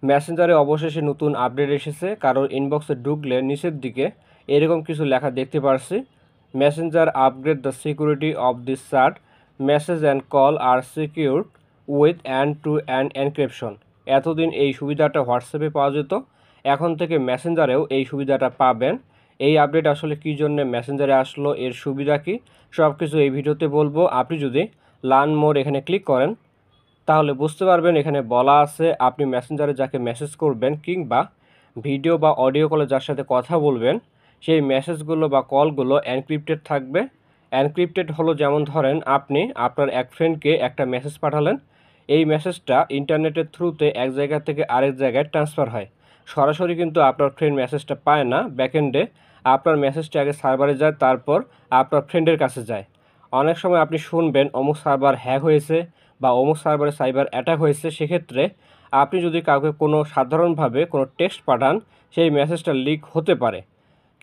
মেসেঞ্জারে অবশেষে নতুন আপডেট এসেছে। কারোর ইনবক্সে ঢুকলে নিচের দিকে এরকম কিছু লেখা দেখতে পারছি, messenger upgrade the security of this chat, message and call are secured with end to end encryption. এতদিন এই সুবিধাটা হোয়াটসঅ্যাপে পাওয়া যেত, এখন থেকে মেসেঞ্জারেও এই সুবিধাটা পাবেন। এই আপডেট আসলে কী জন্য মেসেঞ্জারে আসলো, এর সুবিধা কী, সব কিছু এই ভিডিওতে বলবো। আপনি যদি লার্ন মোর এখানে ক্লিক করেন তাহলে বুঝতে পারবেন এখানে বলা আছে আপনি মেসেঞ্জারে যাকে মেসেজ করবেন কিংবা ভিডিও বা অডিও কলে যার সাথে কথা বলবেন সেই মেসেজগুলো বা কলগুলো এনক্রিপ্টেড থাকবে। এনক্রিপ্টেড হলো যেমন ধরেন আপনি আপনার এক ফ্রেন্ডকে একটা মেসেজ পাঠালেন, এই মেসেজটা ইন্টারনেটের থ্রুতে এক জায়গা থেকে আরেক জায়গায় ট্রান্সফার হয়, সরাসরি কিন্তু আপনার ফ্রেন্ড মেসেজটা পায় না, ব্যাকএন্ডে আপনার মেসেজটা আগে সার্ভারে যায়, তারপর আপনার ফ্রেন্ডের কাছে যায়। অনেক সময় আপনি শুনবেন অমুক সার্ভার হ্যাক হয়েছে বা অমুক সার্ভারে সাইবার অ্যাটাক হয়েছে, সেক্ষেত্রে আপনি যদি কাউকে কোনো সাধারণভাবে কোনো টেক্সট পাঠান সেই মেসেজটা লিক হতে পারে।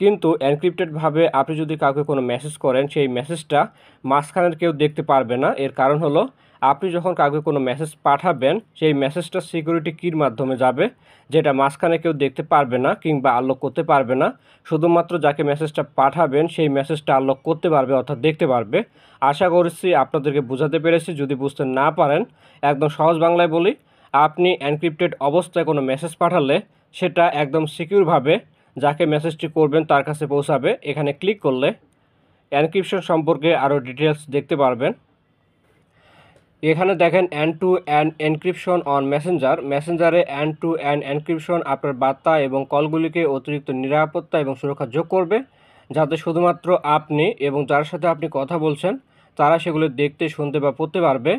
কিন্তু এনক্রিপ্টেডভাবে আপনি যদি কাউকে কোনো মেসেজ করেন সেই মেসেজটা মাঝখানের কেউ দেখতে পারবে না। এর কারণ হলো আপনি যখন কাউকে কোনো মেসেজ পাঠাবেন সেই মেসেজটা সিকিউরিটি কির মাধ্যমে যাবে, যেটা মাঝখানে কেউ দেখতে পারবে না কিংবা আনলক করতে পারবে না। শুধুমাত্র যাকে মেসেজটা পাঠাবেন সেই মেসেজটা আনলক করতে পারবে অর্থাৎ দেখতে পারবে। আশা করছি আপনাদেরকে বোঝাতে পেরেছি। যদি বুঝতে না পারেন একদম সহজ বাংলায় বলি, আপনি এনক্রিপ্টেড অবস্থায় কোনো মেসেজ পাঠালে সেটা একদম সিকিউরভাবে যাকে মেসেজটি করবেন তার কাছে পৌঁছাবে। এখানে ক্লিক করলে এনক্রিপশন সম্পর্কে আরও ডিটেলস দেখতে পারবেন। এখানে দেখেন end to end encryption on মেসেঞ্জারে এন্ড টু এন্ড এনক্রিপশন আপনার বার্তা এবং কলগুলিকে অতিরিক্ত নিরাপত্তা এবং সুরক্ষা যোগ করবে, যাতে শুধুমাত্র আপনি এবং যার সাথে আপনি কথা বলছেন তারা সেগুলো দেখতে, শুনতে বা পড়তে পারবে।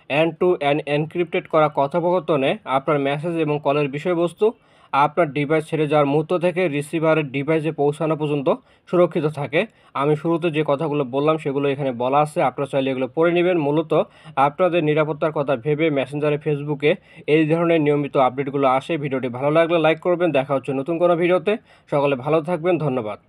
এন্ড টু এন্ড এনক্রিপ্টেড করা কথোপকথনে আপনার মেসেজ এবং কলের বিষয়বস্তু আপনার ডিভাইস ছেড়ে যাওয়ার মুহূর্ত থেকে রিসিভারের ডিভাইসে পৌঁছানো পর্যন্ত সুরক্ষিত থাকে। আমি শুরুতে যে কথাগুলো বললাম সেগুলো এখানে বলা আছে, আপনারা চাইলে এগুলো পড়ে নেবেন। মূলত আপনাদের নিরাপত্তার কথা ভেবে মেসেঞ্জারে, ফেসবুকে এই ধরনের নিয়মিত আপডেটগুলো আসে। ভিডিওটি ভালো লাগলে লাইক করবেন। দেখা হচ্ছে নতুন কোনো ভিডিওতে। সকলে ভালো থাকবেন, ধন্যবাদ।